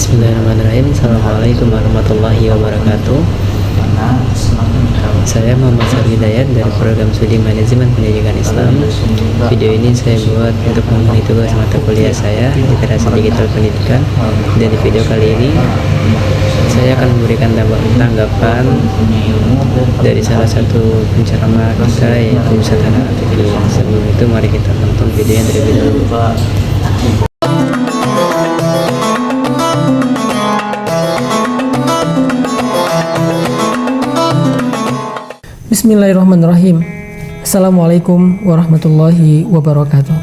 Bismillahirrahmanirrahim. Assalamualaikum warahmatullahi wabarakatuh. Saya Muhammad Sari Hidayat dari program Studi Manajemen Pendidikan Islam. Video ini saya buat untuk memenuhi tugas mata kuliah saya Literasi Digital Pendidikan. Dan di video kali ini saya akan memberikan tanggapan dari salah satu penceramah kita, yaitu Ustaz Hana Atifi. Sebelum itu mari kita tonton videonya terlebih dahulu. Bismillahirrahmanirrahim. Assalamualaikum warahmatullahi wabarakatuh.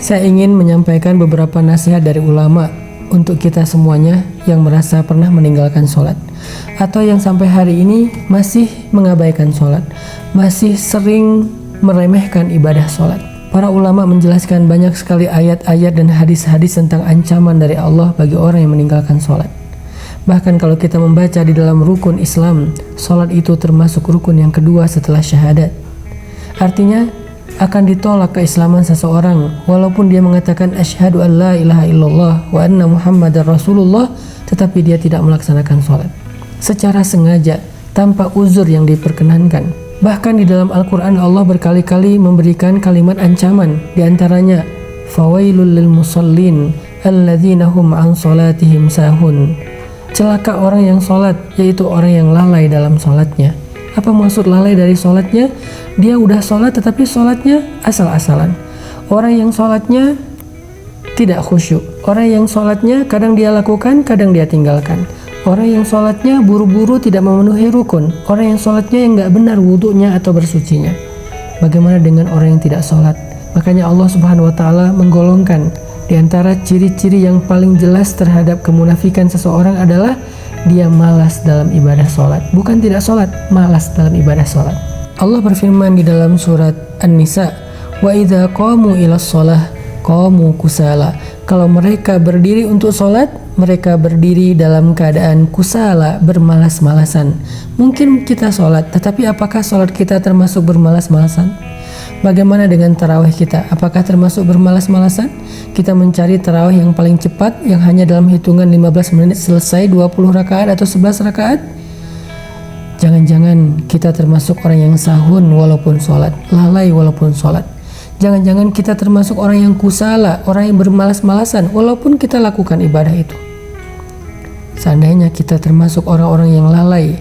Saya ingin menyampaikan beberapa nasihat dari ulama untuk kita semuanya yang merasa pernah meninggalkan sholat, atau yang sampai hari ini masih mengabaikan sholat, masih sering meremehkan ibadah sholat. Para ulama menjelaskan banyak sekali ayat-ayat dan hadis-hadis tentang ancaman dari Allah bagi orang yang meninggalkan sholat. Bahkan kalau kita membaca di dalam rukun Islam, sholat itu termasuk rukun yang kedua setelah syahadat. Artinya akan ditolak keislaman seseorang walaupun dia mengatakan asyhadu an la ilaha illallah wa anna muhammadar rasulullah, tetapi dia tidak melaksanakan sholat secara sengaja tanpa uzur yang diperkenankan. Bahkan di dalam Al-Quran Allah berkali-kali memberikan kalimat ancaman, diantaranya fawailul lil musallin alladzina hum an sholatihim sahun. Celaka orang yang sholat, yaitu orang yang lalai dalam sholatnya. Apa maksud lalai dari sholatnya? Dia udah sholat tetapi sholatnya asal-asalan. Orang yang sholatnya tidak khusyuk. Orang yang sholatnya kadang dia lakukan, kadang dia tinggalkan. Orang yang sholatnya buru-buru tidak memenuhi rukun. Orang yang sholatnya yang gak benar wudunya atau bersucinya. Bagaimana dengan orang yang tidak sholat? Makanya Allah Subhanahu wa Ta'ala menggolongkan di antara ciri-ciri yang paling jelas terhadap kemunafikan seseorang adalah dia malas dalam ibadah sholat. Bukan tidak sholat, malas dalam ibadah sholat. Allah berfirman di dalam surat An-Nisa, wa idza qamu ila sholah qamu kusala. Kalau mereka berdiri untuk sholat, mereka berdiri dalam keadaan kusala, bermalas-malasan. Mungkin kita sholat, tetapi apakah sholat kita termasuk bermalas-malasan? Bagaimana dengan tarawih kita? Apakah termasuk bermalas-malasan? Kita mencari tarawih yang paling cepat, yang hanya dalam hitungan 15 menit selesai 20 rakaat atau 11 rakaat? Jangan-jangan kita termasuk orang yang sahun walaupun sholat, lalai walaupun sholat. Jangan-jangan kita termasuk orang yang kusala, orang yang bermalas-malasan walaupun kita lakukan ibadah itu. Seandainya kita termasuk orang-orang yang lalai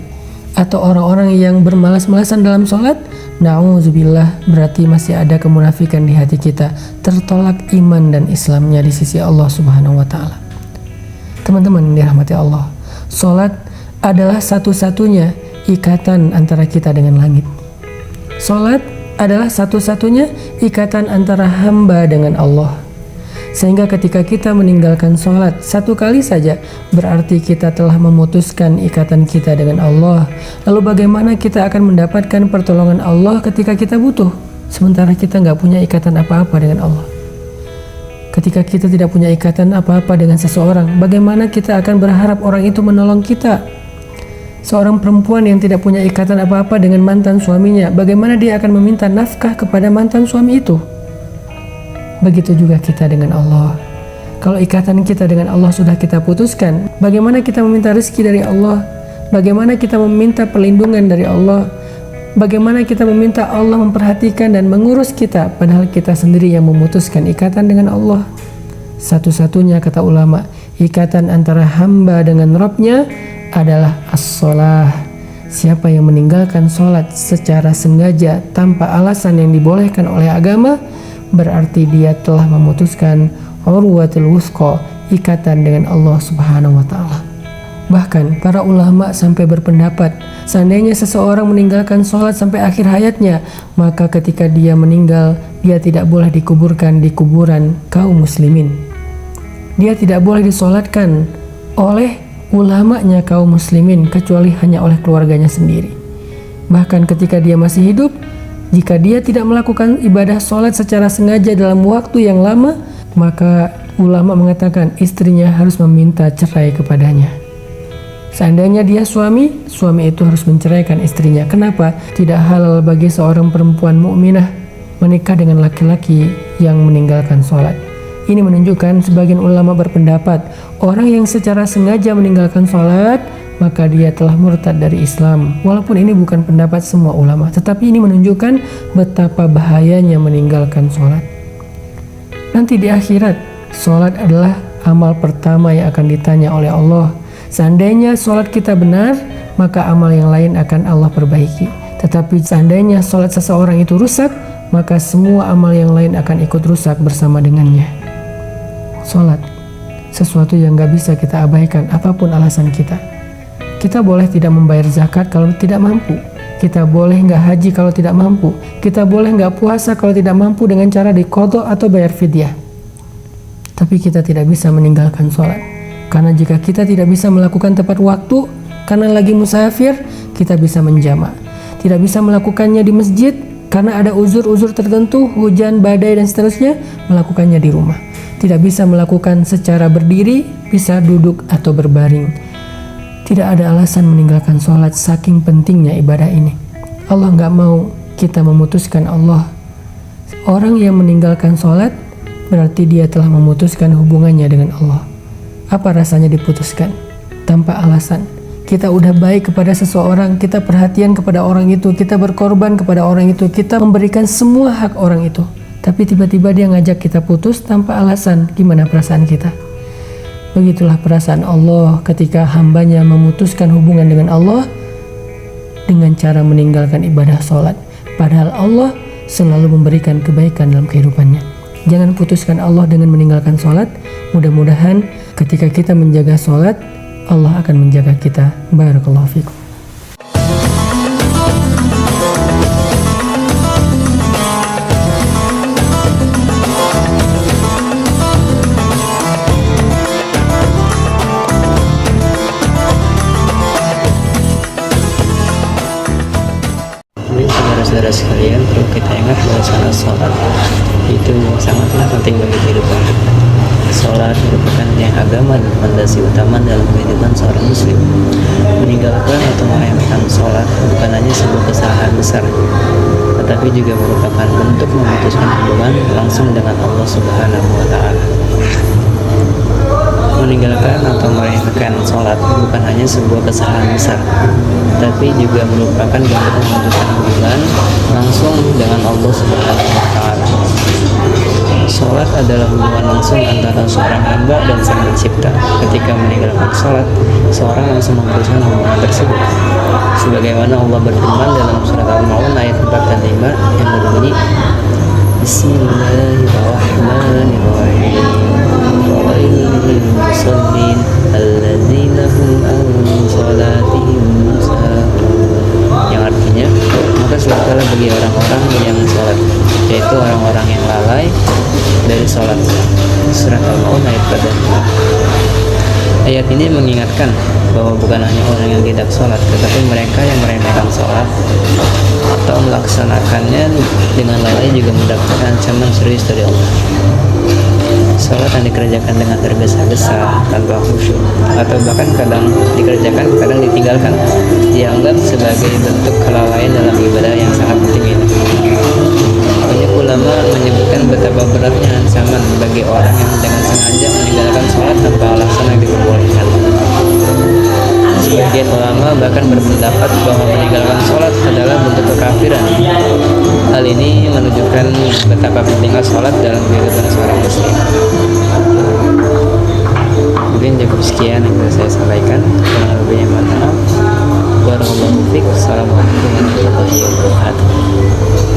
atau orang-orang yang bermalas-malasan dalam sholat, na'udzubillah, berarti masih ada kemunafikan di hati kita, tertolak iman dan Islamnya di sisi Allah Subhanahu wa Ta'ala. Teman-teman dirahmati Allah, sholat adalah satu-satunya ikatan antara kita dengan langit. Sholat adalah satu-satunya ikatan antara hamba dengan Allah. Sehingga ketika kita meninggalkan sholat satu kali saja, berarti kita telah memutuskan ikatan kita dengan Allah. Lalu bagaimana kita akan mendapatkan pertolongan Allah ketika kita butuh, sementara kita nggak punya ikatan apa-apa dengan Allah? Ketika kita tidak punya ikatan apa-apa dengan seseorang, bagaimana kita akan berharap orang itu menolong kita? Seorang perempuan yang tidak punya ikatan apa-apa dengan mantan suaminya, bagaimana dia akan meminta nafkah kepada mantan suami itu? Begitu juga kita dengan Allah. Kalau ikatan kita dengan Allah sudah kita putuskan, bagaimana kita meminta rezeki dari Allah? Bagaimana kita meminta perlindungan dari Allah? Bagaimana kita meminta Allah memperhatikan dan mengurus kita, padahal kita sendiri yang memutuskan ikatan dengan Allah? Satu-satunya, kata ulama, ikatan antara hamba dengan Rabb-nya adalah as-sholah. Siapa yang meninggalkan sholat secara sengaja tanpa alasan yang dibolehkan oleh agama, berarti dia telah memutuskan urwatul wuthqa, ikatan dengan Allah Subhanahu wa Ta'ala. Bahkan para ulama sampai berpendapat, seandainya seseorang meninggalkan sholat sampai akhir hayatnya, maka ketika dia meninggal, dia tidak boleh dikuburkan di kuburan kaum muslimin. Dia tidak boleh disolatkan oleh ulamanya kaum muslimin, kecuali hanya oleh keluarganya sendiri. Bahkan ketika dia masih hidup, jika dia tidak melakukan ibadah sholat secara sengaja dalam waktu yang lama, maka ulama mengatakan istrinya harus meminta cerai kepadanya. Seandainya dia suami itu harus menceraikan istrinya. Kenapa? Tidak halal bagi seorang perempuan mukminah menikah dengan laki-laki yang meninggalkan sholat. Ini menunjukkan sebagian ulama berpendapat orang yang secara sengaja meninggalkan sholat maka dia telah murtad dari Islam. Walaupun ini bukan pendapat semua ulama, tetapi ini menunjukkan betapa bahayanya meninggalkan sholat. Nanti di akhirat, sholat adalah amal pertama yang akan ditanya oleh Allah. Seandainya sholat kita benar, maka amal yang lain akan Allah perbaiki. Tetapi seandainya sholat seseorang itu rusak, maka semua amal yang lain akan ikut rusak bersama dengannya. Sholat, sesuatu yang gak bisa kita abaikan apapun alasan kita. Kita boleh tidak membayar zakat kalau tidak mampu. Kita boleh nggak haji kalau tidak mampu. Kita boleh nggak puasa kalau tidak mampu dengan cara diqadha atau bayar fidyah. Tapi kita tidak bisa meninggalkan sholat. Karena jika kita tidak bisa melakukan tepat waktu, karena lagi musafir, kita bisa menjamak. Tidak bisa melakukannya di masjid, karena ada uzur-uzur tertentu, hujan, badai, dan seterusnya, melakukannya di rumah. Tidak bisa melakukan secara berdiri, bisa duduk atau berbaring. Tidak ada alasan meninggalkan sholat saking pentingnya ibadah ini. Allah nggak mau kita memutuskan Allah. Orang yang meninggalkan sholat berarti dia telah memutuskan hubungannya dengan Allah. Apa rasanya diputuskan? Tanpa alasan. Kita udah baik kepada seseorang, kita perhatian kepada orang itu, kita berkorban kepada orang itu, kita memberikan semua hak orang itu. Tapi tiba-tiba dia ngajak kita putus tanpa alasan. Gimana perasaan kita? Begitulah perasaan Allah ketika hambanya memutuskan hubungan dengan Allah dengan cara meninggalkan ibadah sholat. Padahal Allah selalu memberikan kebaikan dalam kehidupannya. Jangan putuskan Allah dengan meninggalkan sholat. Mudah-mudahan ketika kita menjaga sholat, Allah akan menjaga kita. Barakallahu fikum. Saudara sekalian, perlu kita ingat bahwa sholat itu sangatlah penting bagi kehidupan kita. Sholat merupakan yang agama dan fondasi utama dalam kehidupan seorang muslim. Meninggalkan atau meremehkan sholat bukan hanya sebuah kesalahan besar, tetapi juga merupakan bentuk memutuskan hubungan langsung dengan Allah Subhanahu wa Ta'ala. Meninggalkan atau meremehkan sholat bukan hanya sebuah kesalahan besar, tapi juga merupakan bentuk memutuskan hubungan langsung dengan Allah Subhanahu wa Ta'ala. Sholat adalah hubungan langsung antara seorang hamba dan Sang Pencipta. Ketika meninggalkan sholat, seorang langsung memutuskan hubungan tersebut. Sebagaimana Allah berfirman dalam surat Al-Maun ayat 4 dan 5 yang berbunyi, Bismillahirrahmanirrahim. Musallin alladzina hum an salatihim sahun, yang artinya maka celakalah bagi orang-orang yang sholat, yaitu orang-orang yang lalai dari sholat. Surat Al-Maun ayat 4 dan 5. Ayat ini mengingatkan bahwa bukan hanya orang yang tidak sholat, tetapi mereka yang meremehkan sholat atau melaksanakannya dengan lalai juga mendapatkan ancaman serius dari Allah. Sholat yang dikerjakan dengan tergesa-gesa tanpa khusyuk, atau bahkan kadang dikerjakan kadang ditinggalkan, dianggap sebagai bentuk kelalaian dalam ibadah yang sangat penting ini. Banyak ulama menyebutkan betapa beratnya ancaman bagi orang yang dengan sengaja meninggalkan sholat tanpa alasan yang diperbolehkan. Sebagian ulama bahkan berpendapat bahwa meninggalkan sholat adalah bentuk kekafiran. Hal ini menunjukkan betapa pentingnya sholat dalam kehidupan seorang muslim. Mungkin cukup sekian yang bisa saya sampaikan. Kurang lebihnya mohon maaf. Barakallahu fiik. Assalamualaikum warahmatullahi wabarakatuh.